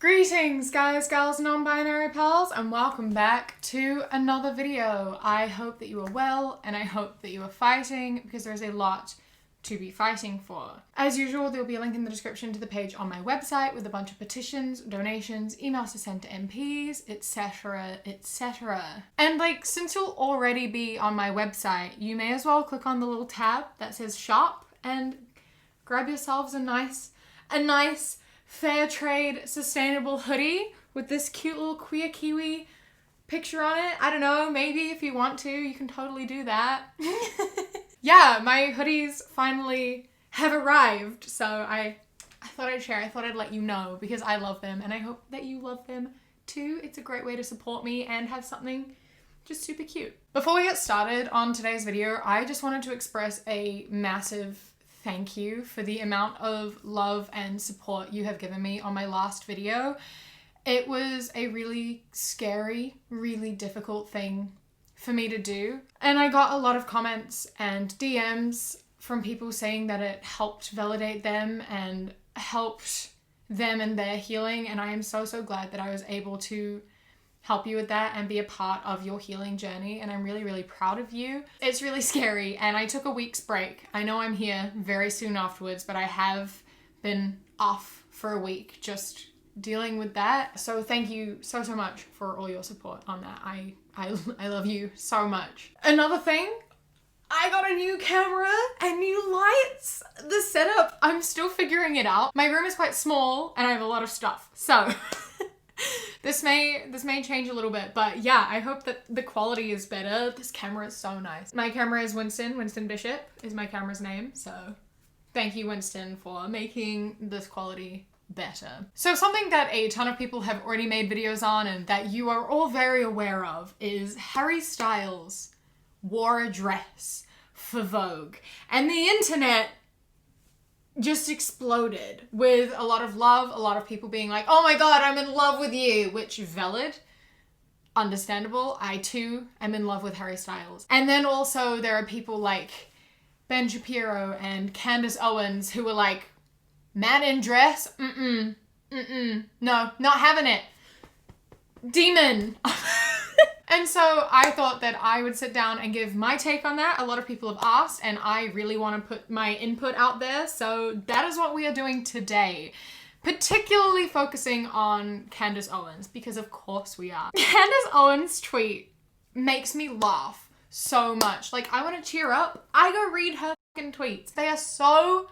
Greetings guys, gals, non-binary pals, and welcome back to another video. I hope that you are well and I hope that you are fighting because there's a lot to be fighting for. As usual, there will be a link in the description to the page on my website with a bunch of petitions, donations, emails to send to MPs, etc, etc. And since you'll already be on my website, you may as well click on the little tab that says shop and grab yourselves a nice fair trade sustainable hoodie with this cute little queer kiwi picture on it. I don't know, maybe if you want to, you can totally do that. Yeah, my hoodies finally have arrived, so I thought I'd share. I thought I'd let you know because I love them and I hope that you love them too. It's a great way to support me and have something just super cute. Before we get started on today's video, I just wanted to express a massive thank you for the amount of love and support you have given me on my last video. It was a really scary, really difficult thing for me to do. And I got a lot of comments and DMs from people saying that it helped validate them and helped them in their healing. And I am so glad that I was able to help you with that and be a part of your healing journey, and I'm really proud of you. It's really scary and I took a week's break. I know I'm here very soon afterwards, but I have been off for a week just dealing with that. So thank you so much for all your support on that. I love you so much. Another thing, I got a new camera and new lights. The setup, I'm still figuring it out. My room is quite small and I have a lot of stuff, so This may change a little bit, but yeah, I hope that the quality is better. This camera is so nice. My camera is Winston Bishop is my camera's name, so thank you, Winston, for making this quality better. So something that a ton of people have already made videos on and that you are all very aware of is Harry Styles wore a dress for Vogue, and the internet just exploded with a lot of love, a lot of people being like, oh my god, I'm in love with you, which valid, understandable. I too am in love with Harry Styles. And then also there are people like Ben Shapiro and Candace Owens who were like, man in dress? No, not having it. Demon. And so I thought that I would sit down and give my take on that. A lot of people have asked and I really want to put my input out there. So that is what we are doing today. Particularly focusing on Candace Owens, because of course we are. Candace Owens' tweet makes me laugh so much. Like, I want to cheer up. I go read her fucking tweets. They are so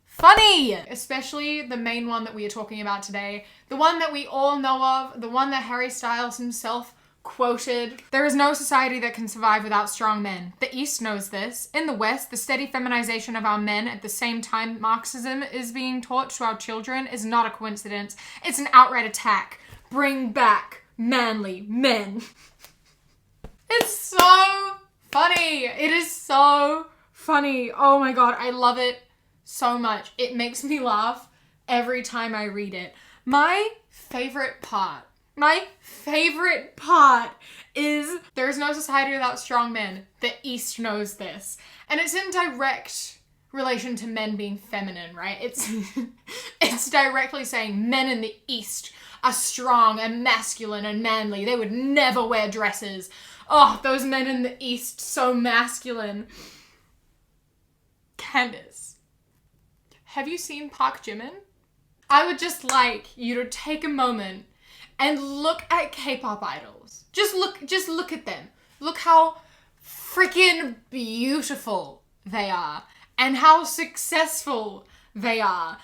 funny. Especially the main one that we are talking about today. The one that we all know of. The one that Harry Styles himself quoted. There is no society that can survive without strong men. The East knows this. In the West, the steady feminization of our men at the same time Marxism is being taught to our children is not a coincidence. It's an outright attack. Bring back manly men. It's so funny. It is so funny. Oh my god, I love it so much. It makes me laugh every time I read it. My favorite part is there's no society without strong men. The East knows this. And it's in direct relation to men being feminine, right? It's directly saying men in the East are strong and masculine and manly. They would never wear dresses. Oh, those men in the East, so masculine. Candace, have you seen Park Jimin? I would just like you to take a moment and look at K-pop idols. Just look at them. Look how freaking beautiful they are and how successful they are.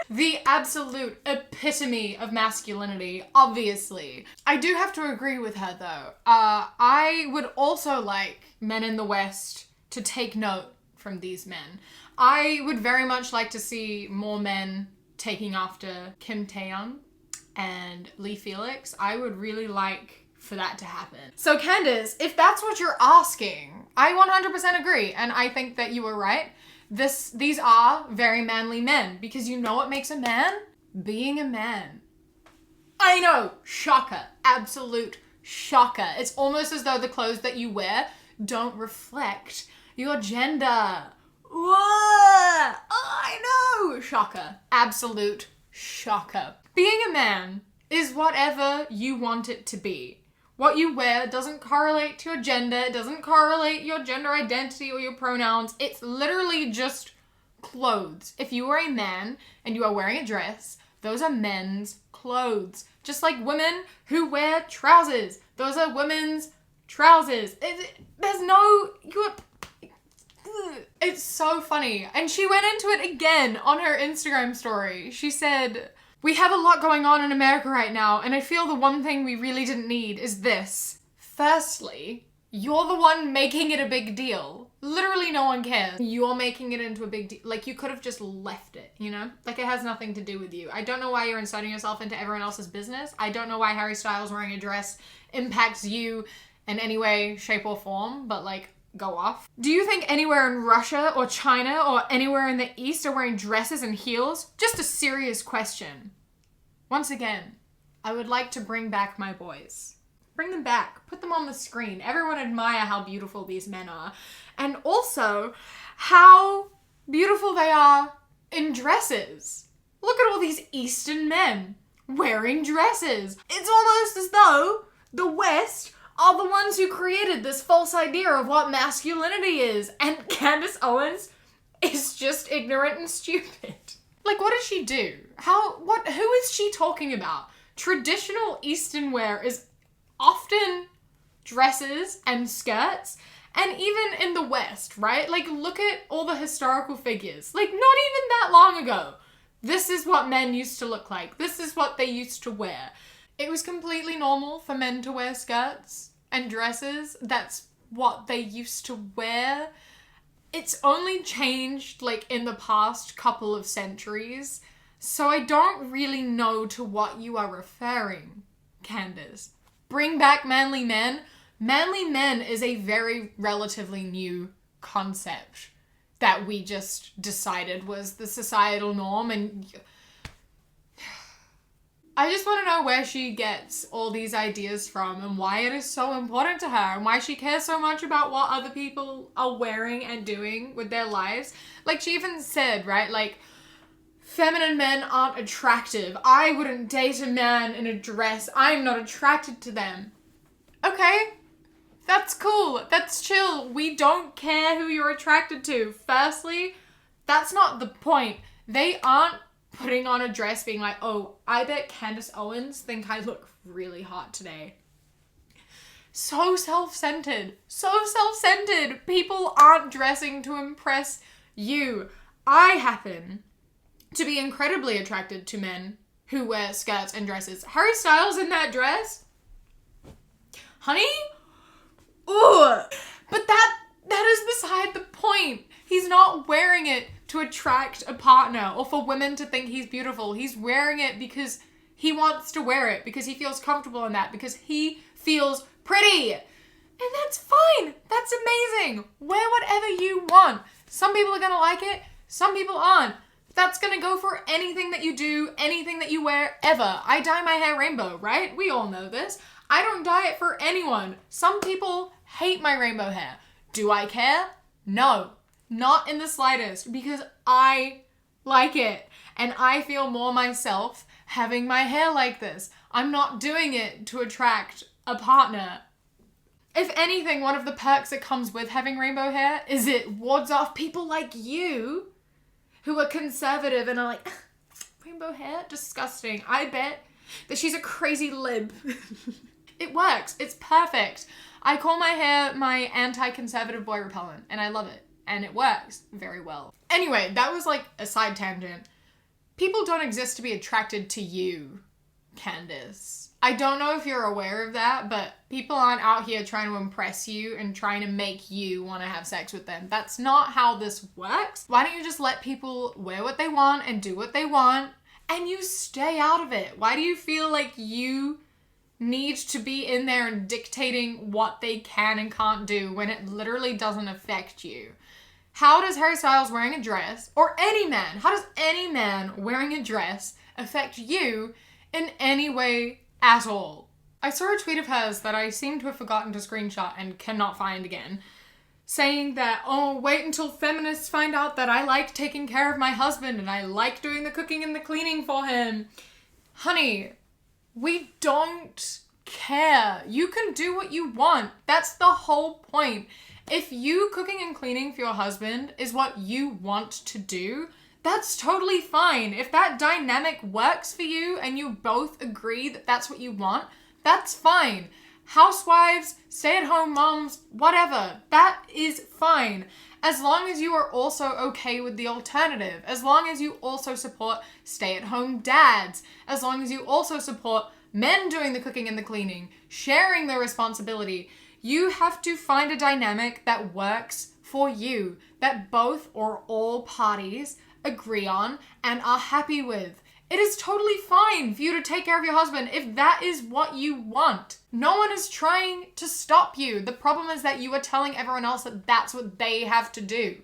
The absolute epitome of masculinity, obviously. I do have to agree with her though. I would also like men in the West to take note from these men. I would very much like to see more men taking after Kim Taeyang and Lee Felix. I would really like for that to happen. So Candace, if that's what you're asking, I 100% agree, and I think that you were right. These are very manly men, because you know what makes a man? Being a man. I know, shocker, absolute shocker. It's almost as though the clothes that you wear don't reflect your gender. Whoa! Oh, I know! Shocker. Absolute Shocker. Being a man is whatever you want it to be. What you wear doesn't correlate to your gender, it doesn't correlate your gender identity or your pronouns. It's literally just clothes. If you are a man and you are wearing a dress, those are men's clothes. Just like women who wear trousers. Those are women's trousers. It's so funny. And she went into it again on her Instagram story. She said, "We have a lot going on in America right now, and I feel the one thing we really didn't need is this. Firstly, you're the one making it a big deal. Literally no one cares. You're making it into a big deal. Like, you could have just left it, you know? Like, it has nothing to do with you. I don't know why you're inserting yourself into everyone else's business. I don't know why Harry Styles wearing a dress impacts you in any way, shape, or form, but like, go off. Do you think anywhere in Russia or China or anywhere in the East are wearing dresses and heels? Just a serious question. Once again, I would like to bring back my boys. Bring them back. Put them on the screen. Everyone admire how beautiful these men are. And also, how beautiful they are in dresses. Look at all these Eastern men wearing dresses. It's almost as though the West are the ones who created this false idea of what masculinity is. And Candace Owens is just ignorant and stupid. Like, what does she do? Who is she talking about? Traditional Eastern wear is often dresses and skirts, and even in the West, right? Like, look at all the historical figures. Like, not even that long ago. This is what men used to look like. This is what they used to wear. It was completely normal for men to wear skirts and dresses. That's what they used to wear. It's only changed, like, in the past couple of centuries. So I don't really know to what you are referring, Candace. Bring back manly men. Manly men is a very relatively new concept that we just decided was the societal norm, and I just want to know where she gets all these ideas from and why it is so important to her and why she cares so much about what other people are wearing and doing with their lives. Like, she even said, right, like, feminine men aren't attractive. I wouldn't date a man in a dress. I'm not attracted to them. Okay, that's cool. That's chill. We don't care who you're attracted to. Firstly, that's not the point. They aren't putting on a dress being like, oh, I bet Candace Owens think I look really hot today. So self-centered. So self-centered. People aren't dressing to impress you. I happen to be incredibly attracted to men who wear skirts and dresses. Harry Styles in that dress? Honey? Ooh. But that is beside the point. He's not wearing it to attract a partner or for women to think he's beautiful. He's wearing it because he wants to wear it, because he feels comfortable in that, because he feels pretty. And that's fine. That's amazing. Wear whatever you want. Some people are gonna like it, some people aren't. That's gonna go for anything that you do, anything that you wear, ever. I dye my hair rainbow, right? We all know this. I don't dye it for anyone. Some people hate my rainbow hair. Do I care? No. Not in the slightest, because I like it and I feel more myself having my hair like this. I'm not doing it to attract a partner. If anything, one of the perks that comes with having rainbow hair is it wards off people like you who are conservative and are like, rainbow hair? Disgusting. I bet that she's a crazy lib. It works. It's perfect. I call my hair my anti-conservative boy repellent, and I love it. And it works very well. Anyway, that was like a side tangent. People don't exist to be attracted to you, Candace. I don't know if you're aware of that, but people aren't out here trying to impress you and trying to make you want to have sex with them. That's not how this works. Why don't you just let people wear what they want and do what they want, and you stay out of it? Why do you feel like you need to be in there and dictating what they can and can't do when it literally doesn't affect you? How does Harry Styles wearing a dress, or any man, how does any man wearing a dress affect you in any way at all? I saw a tweet of hers that I seem to have forgotten to screenshot and cannot find again, saying that, oh, wait until feminists find out that I like taking care of my husband and I like doing the cooking and the cleaning for him. Honey, we don't care. You can do what you want. That's the whole point. If you cooking and cleaning for your husband is what you want to do, that's totally fine. If that dynamic works for you and you both agree that that's what you want, that's fine. Housewives, stay-at-home moms, whatever, that is fine. As long as you are also okay with the alternative, as long as you also support stay-at-home dads, as long as you also support men doing the cooking and the cleaning, sharing the responsibility, you have to find a dynamic that works for you, that both or all parties agree on and are happy with. It is totally fine for you to take care of your husband if that is what you want. No one is trying to stop you. The problem is that you are telling everyone else that that's what they have to do.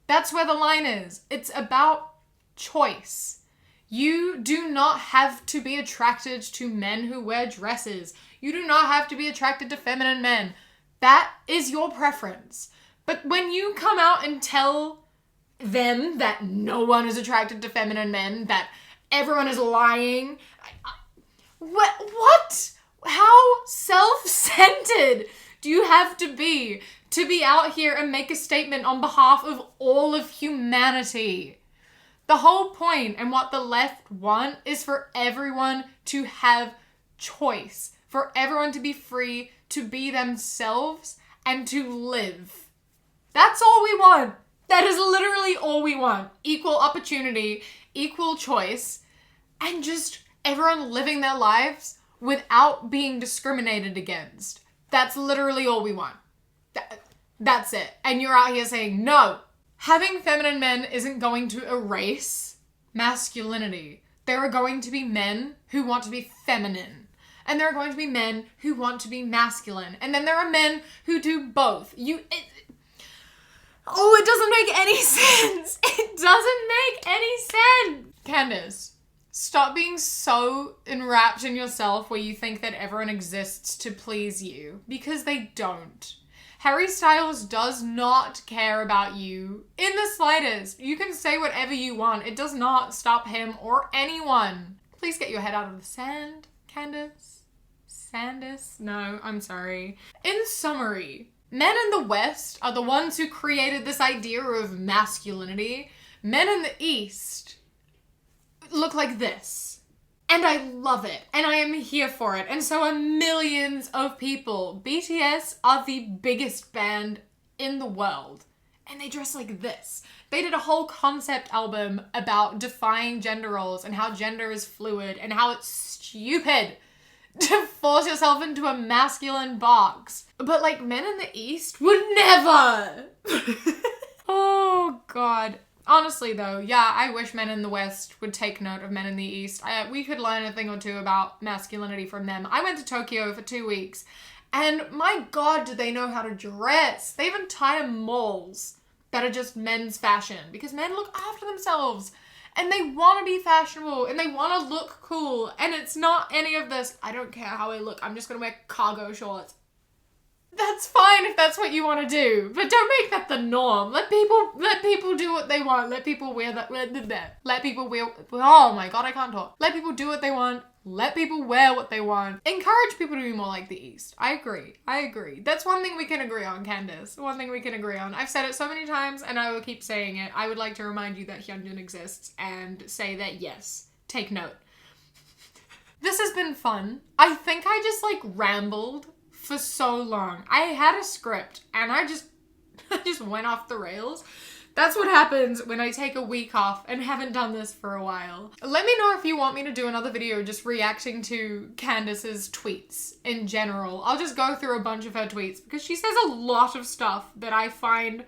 That's where the line is. It's about choice. You do not have to be attracted to men who wear dresses. You do not have to be attracted to feminine men. That is your preference. But when you come out and tell them that no one is attracted to feminine men, that everyone is lying. What? How self-centered do you have to be out here and make a statement on behalf of all of humanity? The whole point and what the left want is for everyone to have choice, for everyone to be free to be themselves and to live. That's all we want. That is literally all we want. Equal opportunity, equal choice, and just everyone living their lives without being discriminated against. That's literally all we want. That's it. And you're out here saying, no, having feminine men isn't going to erase masculinity. There are going to be men who want to be feminine. And there are going to be men who want to be masculine. And then there are men who do both. It doesn't make any sense. It doesn't make any sense. Candace, stop being so enwrapped in yourself where you think that everyone exists to please you, because they don't. Harry Styles does not care about you in the slightest. You can say whatever you want. It does not stop him or anyone. Please get your head out of the sand, Candace. Sandus? No, I'm sorry. In summary, men in the West are the ones who created this idea of masculinity. Men in the East look like this. And I love it. And I am here for it. And so are millions of people. BTS are the biggest band in the world. And they dress like this. They did a whole concept album about defying gender roles and how gender is fluid and how it's stupid to force yourself into a masculine box. But like, men in the East would never. Oh God. Honestly though, yeah, I wish men in the West would take note of men in the East. We could learn a thing or two about masculinity from them. I went to Tokyo for 2 weeks and my God, do they know how to dress. They have entire malls that are just men's fashion because men look after themselves and they want to be fashionable and they want to look cool. And it's not any of this, I don't care how I look, I'm just going to wear cargo shorts. That's fine if that's what you want to do, but don't make that the norm. Let people do what they want. Let people wear that. Let people wear. Oh my God, I can't talk. Let people do what they want. Let people wear what they want. Encourage people to be more like the East. I agree. That's one thing we can agree on, Candace. One thing we can agree on. I've said it so many times and I will keep saying it. I would like to remind you that Hyunjin exists and say that yes, take note. This has been fun. I think I just rambled for so long. I had a script and I just went off the rails. That's what happens when I take a week off and haven't done this for a while. Let me know if you want me to do another video just reacting to Candace's tweets in general. I'll just go through a bunch of her tweets because she says a lot of stuff that I find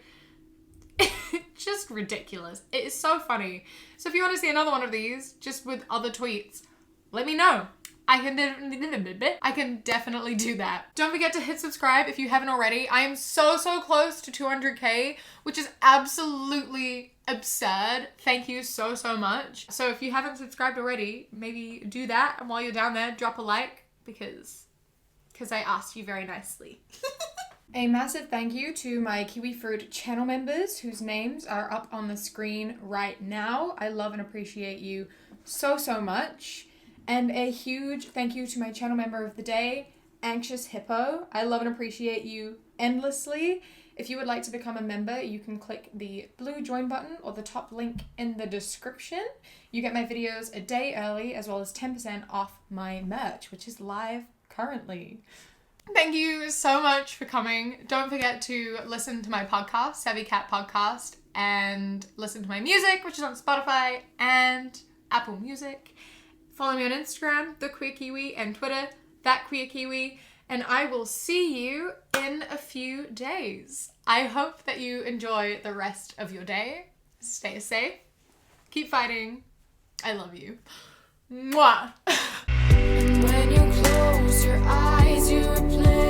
just ridiculous. It is so funny. So if you want to see another one of these just with other tweets, let me know. I can definitely do that. Don't forget to hit subscribe if you haven't already. I am so close to 200k, which is absolutely absurd. Thank you so much. So if you haven't subscribed already, maybe do that. And while you're down there, drop a like because I asked you very nicely. A massive thank you to my Kiwi Fruit channel members whose names are up on the screen right now. I love and appreciate you so much. And a huge thank you to my channel member of the day, Anxious Hippo. I love and appreciate you endlessly. If you would like to become a member, you can click the blue join button or the top link in the description. You get my videos a day early as well as 10% off my merch, which is live currently. Thank you so much for coming. Don't forget to listen to my podcast, Savvy Cat Podcast, and listen to my music, which is on Spotify and Apple Music. Follow me on Instagram, The Queer Kiwi, and Twitter, That Queer Kiwi, and I will see you in a few days. I hope that you enjoy the rest of your day. Stay safe. Keep fighting. I love you. Mwah. And when you close your eyes, you replay